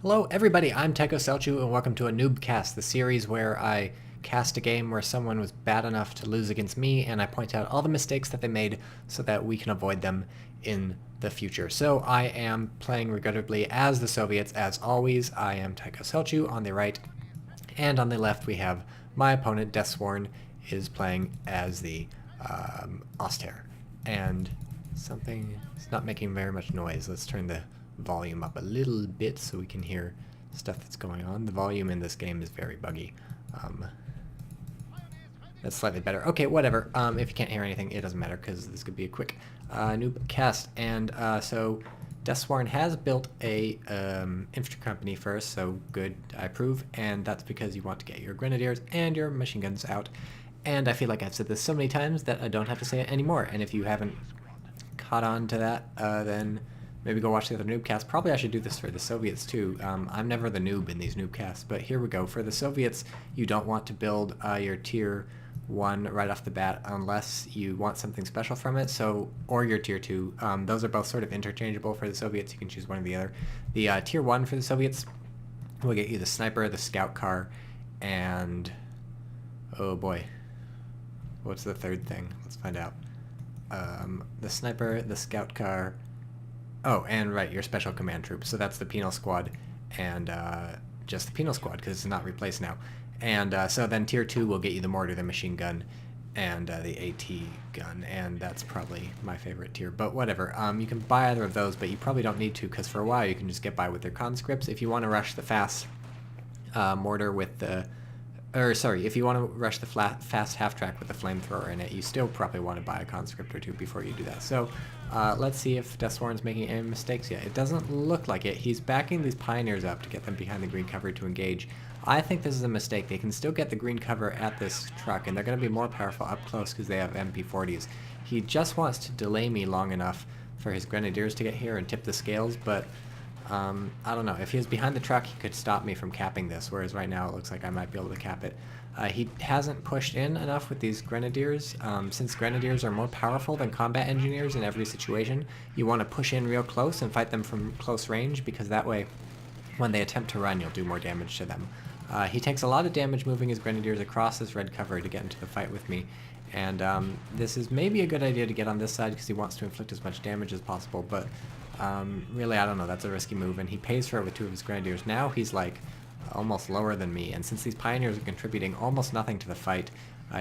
Hello everybody, I'm TychoCelchuuu and welcome to a Noobcast, the series where I cast a game where someone was bad enough to lose against me and I point out all the mistakes that they made so that we can avoid them in the future. So I am playing regrettably as the Soviets as always. I am TychoCelchuuu on the right, and on the left we have my opponent, Deathsworn, is playing as the Oster. And something is not making very much noise. Let's turn the volume up a little bit so we can hear stuff that's going on. The volume in this game is very buggy. That's slightly better. Okay, whatever. If you can't hear anything, it doesn't matter because this could be a quick Noobcast. And so Deathsworn has built a infantry company first, so good, I approve. And that's because you want to get your grenadiers and your machine guns out. And I feel like I've said this so many times that I don't have to say it anymore. And if you haven't caught on to that, then maybe go watch the other Noobcast. Probably I should do this for the Soviets too. I'm never the noob in these Noobcasts, but here we go. For the Soviets, you don't want to build your tier 1 right off the bat unless you want something special from it, so or your tier 2. Those are both sort of interchangeable for the Soviets. You can choose one or the other. The tier 1 for the Soviets will get you the sniper, the scout car, and oh boy, what's the third thing? Let's find out. The sniper, the scout car, oh, and right, your special command troops. So that's the penal squad and just the penal squad because it's not replaced now. And so then tier 2 will get you the mortar, the machine gun, and the AT gun, and that's probably my favorite tier. But whatever, you can buy either of those, but you probably don't need to because for a while you can just get by with their conscripts. If you want to rush the fast mortar with the if you want to rush the fast half-track with the flamethrower in it, you still probably want to buy a conscript or two before you do that. So let's see if Deathsworn's making any mistakes yet. It doesn't look like it. He's backing these pioneers up to get them behind the green cover to engage. I think this is a mistake. They can still get the green cover at this truck, and they're going to be more powerful up close because they have MP40s. He just wants to delay me long enough for his grenadiers to get here and tip the scales, but I don't know. If he was behind the truck, he could stop me from capping this, whereas right now it looks like I might be able to cap it. He hasn't pushed in enough with these grenadiers. Since grenadiers are more powerful than combat engineers in every situation, you want to push in real close and fight them from close range, because that way, when they attempt to run, you'll do more damage to them. He takes a lot of damage moving his grenadiers across this red cover to get into the fight with me. And this is maybe a good idea to get on this side because he wants to inflict as much damage as possible, but really, I don't know, that's a risky move, and he pays for it with 2 of his grenadiers. Now he's like almost lower than me, and since these pioneers are contributing almost nothing to the fight,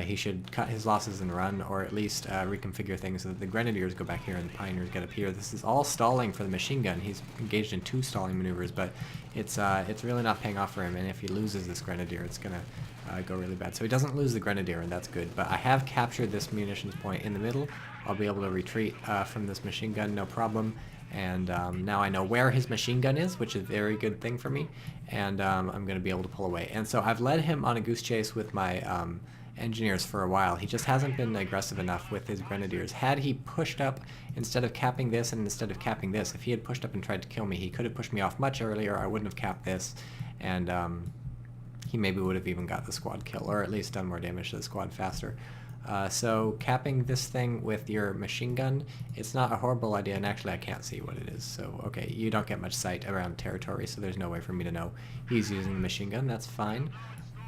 he should cut his losses and run, or at least reconfigure things so that the grenadiers go back here and the pioneers get up here. This is all stalling for the machine gun. He's engaged in 2 stalling maneuvers, but it's really not paying off for him, and if he loses this grenadier, it's gonna go really bad. So he doesn't lose the grenadier, and that's good, but I have captured this munitions point in the middle. I'll be able to retreat from this machine gun, no problem. And now I know where his machine gun is, which is a very good thing for me, and I'm going to be able to pull away. And so I've led him on a goose chase with my engineers for a while. He just hasn't been aggressive enough with his grenadiers. Had he pushed up instead of capping this and instead of capping this, if he had pushed up and tried to kill me, he could have pushed me off much earlier. I wouldn't have capped this, and he maybe would have even got the squad kill, or at least done more damage to the squad faster. So capping this thing with your machine gun, it's not a horrible idea, and actually I can't see what it is. So, okay, you don't get much sight around territory, so there's no way for me to know he's using the machine gun. That's fine.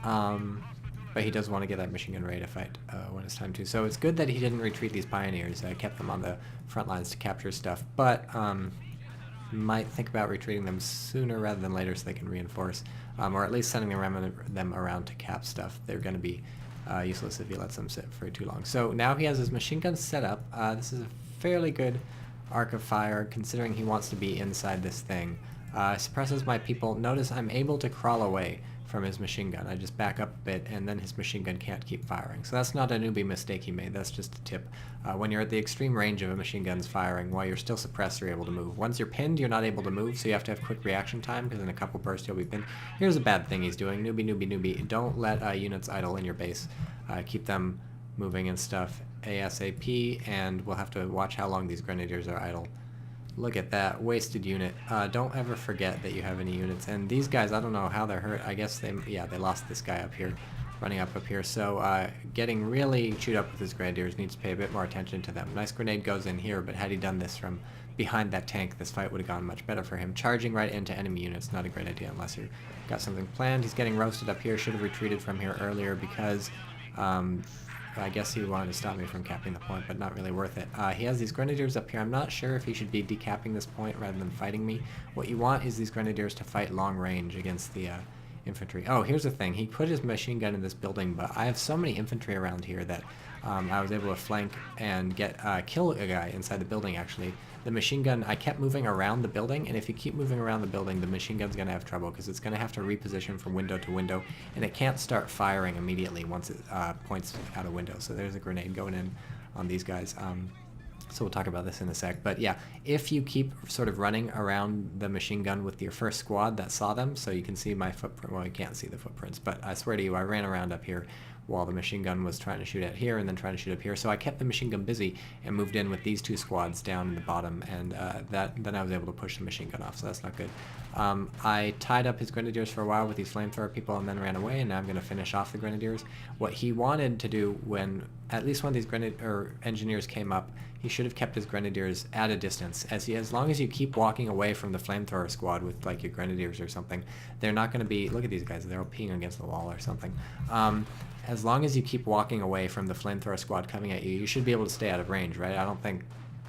But he does want to get that machine gun ready to fight when it's time to. So it's good that he didn't retreat these pioneers. I kept them on the front lines to capture stuff, but might think about retreating them sooner rather than later so they can reinforce, or at least sending them around to cap stuff. They're going to be useless if he lets them sit for too long. So now he has his machine gun set up. This is a fairly good arc of fire considering he wants to be inside this thing. Suppresses my people. Notice I'm able to crawl away from his machine gun. I just back up a bit and then his machine gun can't keep firing. So that's not a newbie mistake he made, that's just a tip. When you're at the extreme range of a machine gun's firing, while you're still suppressed, you're able to move. Once you're pinned, you're not able to move, so you have to have quick reaction time, because in a couple bursts you'll be pinned. Here's a bad thing he's doing. Newbie, newbie, newbie. Don't let units idle in your base. Keep them moving and stuff ASAP, and we'll have to watch how long these grenadiers are idle. Look at that, wasted unit. Don't ever forget that you have any units. And these guys, I don't know how they're hurt. I guess they lost this guy up here, running up here. So getting really chewed up with his grenadiers, needs to pay a bit more attention to them. Nice grenade goes in here, but had he done this from behind that tank, this fight would have gone much better for him. Charging right into enemy units, not a great idea unless you've got something planned. He's getting roasted up here. Should have retreated from here earlier because I guess he wanted to stop me from capping the point, but not really worth it. He has these grenadiers up here. I'm not sure if he should be decapping this point rather than fighting me. What you want is these grenadiers to fight long range against the infantry. Oh, here's the thing. He put his machine gun in this building, but I have so many infantry around here that I was able to flank and kill a guy inside the building, actually. The machine gun, I kept moving around the building, and if you keep moving around the building, the machine gun's going to have trouble because it's going to have to reposition from window to window, and it can't start firing immediately once it points out a window. So there's a grenade going in on these guys. So we'll talk about this in a sec. But yeah, if you keep sort of running around the machine gun with your first squad that saw them, so you can see my footprint. Well, you can't see the footprints, but I swear to you, I ran around up here while the machine gun was trying to shoot at here and then trying to shoot up here. So I kept the machine gun busy and moved in with these two squads down in the bottom, and then I was able to push the machine gun off, so that's not good. I tied up his grenadiers for a while with these flamethrower people and then ran away, and now I'm going to finish off the grenadiers. What he wanted to do when, at least when these engineers came up, he should have kept his grenadiers at a distance. As long as you keep walking away from the flamethrower squad with like your grenadiers or something, they're not going to be, look at these guys, they're all peeing against the wall or something. As long as you keep walking away from the flamethrower squad coming at you, you should be able to stay out of range, right? I don't think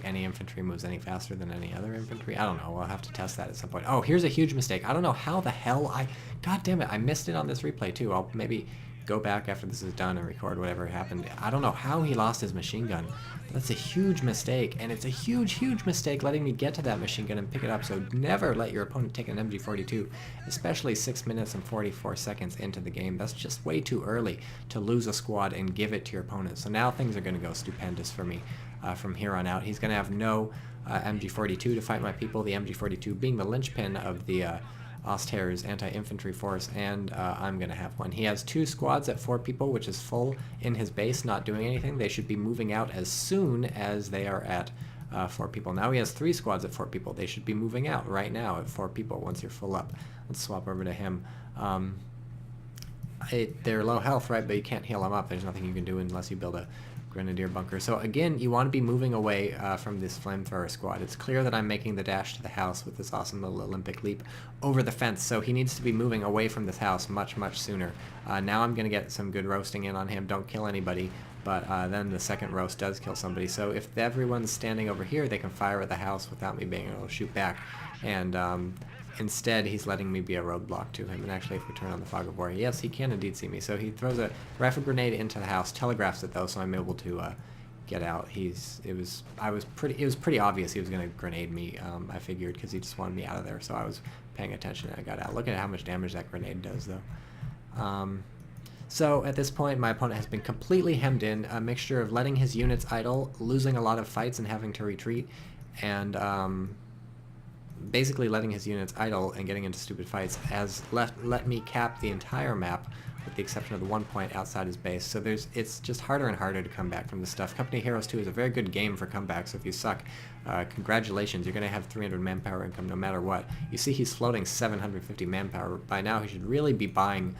any infantry moves any faster than any other infantry. I don't know. We'll have to test that at some point. Oh, here's a huge mistake. I don't know how the hell God damn it, I missed it on this replay too. I'll maybe go back after this is done and record whatever happened. I don't know how he lost his machine gun. That's a huge mistake, and it's a huge, huge mistake letting me get to that machine gun and pick it up, so never let your opponent take an MG42, especially 6 minutes and 44 seconds into the game. That's just way too early to lose a squad and give it to your opponent. So now things are going to go stupendous for me from here on out. He's going to have no MG42 to fight my people, the MG42 being the linchpin of the Ostheir's anti-infantry force, and I'm going to have one. He has 2 squads at 4 people, which is full in his base, not doing anything. They should be moving out as soon as they are at 4 people. Now he has 3 squads at 4 people. They should be moving out right now at 4 people once you're full up. Let's swap over to him. They're low health, right, but you can't heal them up. There's nothing you can do unless you build a grenadier bunker. So again, you want to be moving away from this flamethrower squad. It's clear that I'm making the dash to the house with this awesome little Olympic leap over the fence, so he needs to be moving away from this house much, much sooner. Now I'm going to get some good roasting in on him. Don't kill anybody, but then the second roast does kill somebody. So if everyone's standing over here, they can fire at the house without me being able to shoot back. And instead, he's letting me be a roadblock to him. And actually, if we turn on the fog of war, yes, he can indeed see me. So he throws a rifle grenade into the house, telegraphs it though, so I'm able to get out. It was pretty obvious he was going to grenade me. I figured, because he just wanted me out of there. So I was paying attention and I got out. Look at how much damage that grenade does, though. So at this point, my opponent has been completely hemmed in. A mixture of letting his units idle, losing a lot of fights and having to retreat, and basically letting his units idle and getting into stupid fights has let me cap the entire map with the exception of the one point outside his base. So it's just harder and harder to come back from this stuff. Company Heroes 2 is a very good game for comebacks, so if you suck, congratulations, you're going to have 300 manpower income no matter what. You see he's floating 750 manpower. By now he should really be buying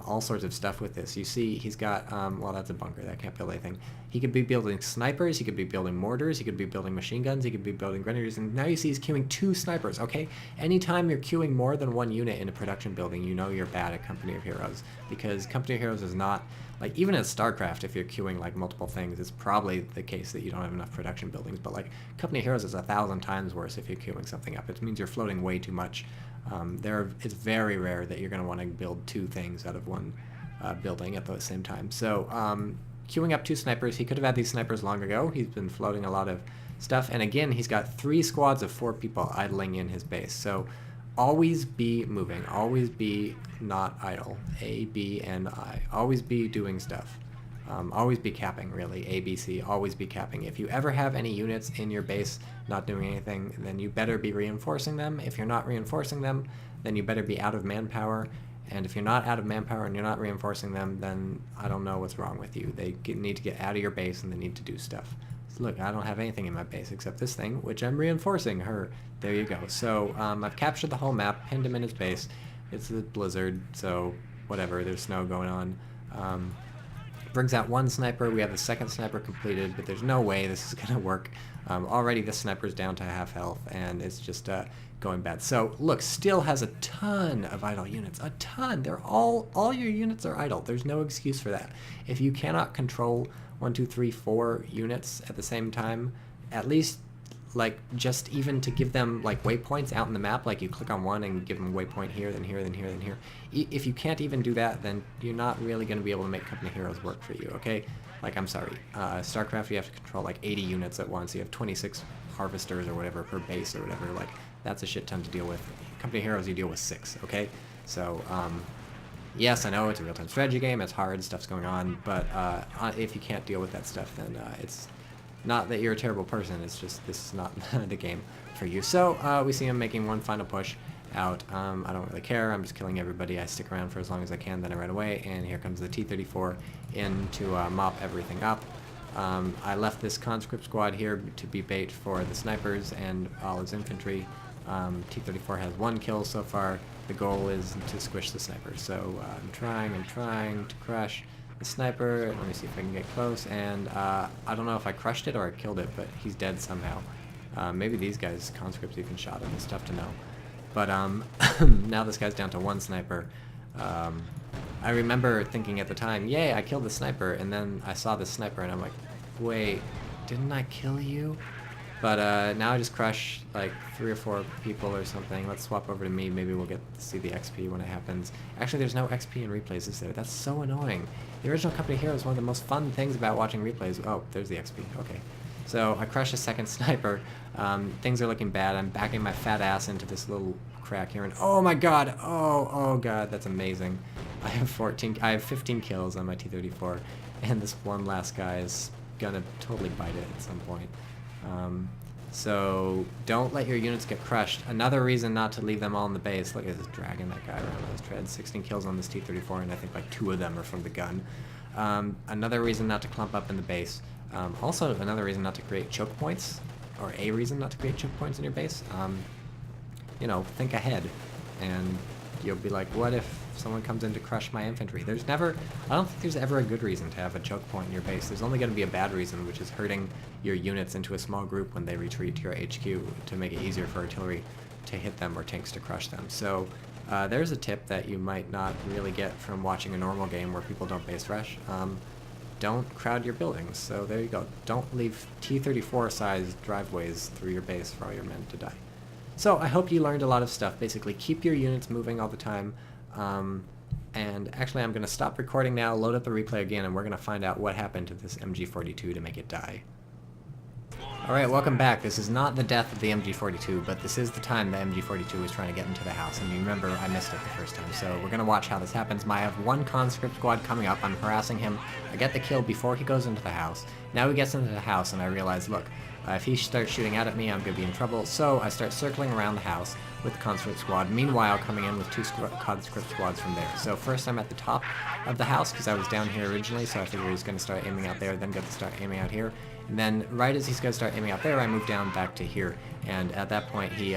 all sorts of stuff with this. You see he's got, well, that's a bunker, that can't build anything. He could be building snipers, he could be building mortars, he could be building machine guns, he could be building grenadiers, and now you see he's queuing 2 snipers, okay? Anytime you're queuing more than 1 unit in a production building, you know you're bad at Company of Heroes, because Company of Heroes is not, like, even in StarCraft, if you're queuing, like, multiple things, it's probably the case that you don't have enough production buildings, but, like, Company of Heroes is 1,000 times worse if you're queuing something up. It means you're floating way too much. It's very rare that you're going to want to build 2 things out of one building at the same time. So, queuing up 2 snipers, he could have had these snipers long ago. He's been floating a lot of stuff, and again, he's got 3 squads of 4 people idling in his base. So, always be moving. Always be not idle. A, B, and I. Always be doing stuff. Always be capping, really. A, B, C. Always be capping. If you ever have any units in your base not doing anything, then you better be reinforcing them. If you're not reinforcing them, then you better be out of manpower. And if you're not out of manpower and you're not reinforcing them, then I don't know what's wrong with you. They need to get out of your base and they need to do stuff. So look, I don't have anything in my base except this thing, which I'm reinforcing her. There you go. So I've captured the whole map, pinned him in his base. It's a blizzard, so whatever, there's snow going on. Brings out one sniper. We have the second sniper completed, but there's no way this is going to work. Already this sniper's down to half health, and it's just going bad. So look, still has a ton of idle units. A ton. They're all your units are idle. There's no excuse for that. If you cannot control 1, 2, 3, 4 units at the same time, at least like just even to give them like waypoints out in the map, like you click on one and give them a waypoint here, then here, then here, then here. If you can't even do that, then you're not really going to be able to make company heroes work for you, okay? Like, I'm sorry, StarCraft, you have to control like 80 units at once. You have 26 harvesters or whatever per base or whatever. Like, that's a shit ton to deal with. Company heroes, you deal with 6, okay? So, yes, I know it's a real-time strategy game, it's hard, stuff's going on, but if you can't deal with that stuff, then it's not that you're a terrible person, it's just this is not the game for you. So we see him making one final push out. I don't really care, I'm just killing everybody. I stick around for as long as I can, then I run away, and here comes the T-34 in to mop everything up. I left this conscript squad here to be bait for the snipers and all his infantry. T-34 has 1 kill so far. The goal is to squish the sniper. So I'm trying to crush the sniper. Let me see if I can get close, and I don't know if I crushed it or I killed it, but he's dead somehow. Maybe these guys, conscripts, even shot him. It's tough to know. But now this guy's down to 1 sniper. I remember thinking at the time, yay, I killed the sniper, and then I saw the sniper and I'm like, wait, didn't I kill you? But now I just crush like 3 or 4 people or something. Let's swap over to me. Maybe we'll get to see the XP when it happens. Actually, there's no XP in replays, is there? That's so annoying. The original Company Hero is one of the most fun things about watching replays. Oh, there's the XP. Okay. So I crush a second sniper. Things are looking bad. I'm backing my fat ass into this little crack here, and oh my god! Oh god, that's amazing. I have 15 kills on my T-34, and this one last guy is gonna totally bite it at some point. So don't let your units get crushed. Another reason not to leave them all in the base. Look at this, dragging that guy around those treads. 16 kills on this T-34, and I think like 2 of them are from the gun. Another reason not to clump up in the base. Also another reason not to create choke points, or a reason not to create choke points in your base. You know, think ahead, and you'll be like, what if someone comes in to crush my infantry? I don't think there's ever a good reason to have a choke point in your base. There's only going to be a bad reason, which is hurting your units into a small group when they retreat to your HQ to make it easier for artillery to hit them or tanks to crush them. So there's a tip that you might not really get from watching a normal game where people don't base rush. Don't crowd your buildings. So there you go. Don't leave T-34 sized driveways through your base for all your men to die. So I hope you learned a lot of stuff. Basically, keep your units moving all the time. And actually, I'm going to stop recording now, load up the replay again, and we're going to find out what happened to this MG42 to make it die. Alright, welcome back. This is not the death of the MG42, but this is the time the MG42 was trying to get into the house, and you remember I missed it the first time, so we're going to watch how this happens. I have 1 conscript squad coming up. I'm harassing him. I get the kill before he goes into the house. Now he gets into the house, and I realize, look, if he starts shooting out at me, I'm going to be in trouble. So I start circling around the house with the conscript squad, meanwhile coming in with 2 conscript squads from there. So first I'm at the top of the house, because I was down here originally, so I figured he's going to start aiming out there, then get to start aiming out here. And then right as he's going to start aiming out there, I move down back to here. And at that point, he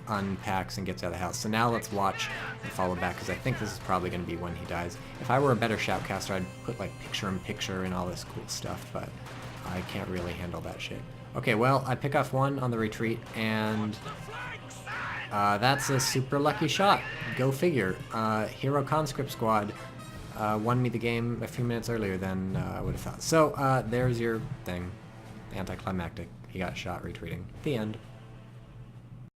unpacks and gets out of the house. So now let's watch and follow back, because I think this is probably going to be when he dies. If I were a better shoutcaster, I'd put like picture-in-picture and all this cool stuff, but I can't really handle that shit. Okay, well, I pick off 1 on the retreat, and that's a super lucky shot. Go figure. Hero Conscript Squad won me the game a few minutes earlier than I would have thought. So, there's your thing. Anticlimactic. He got shot retreating. The end.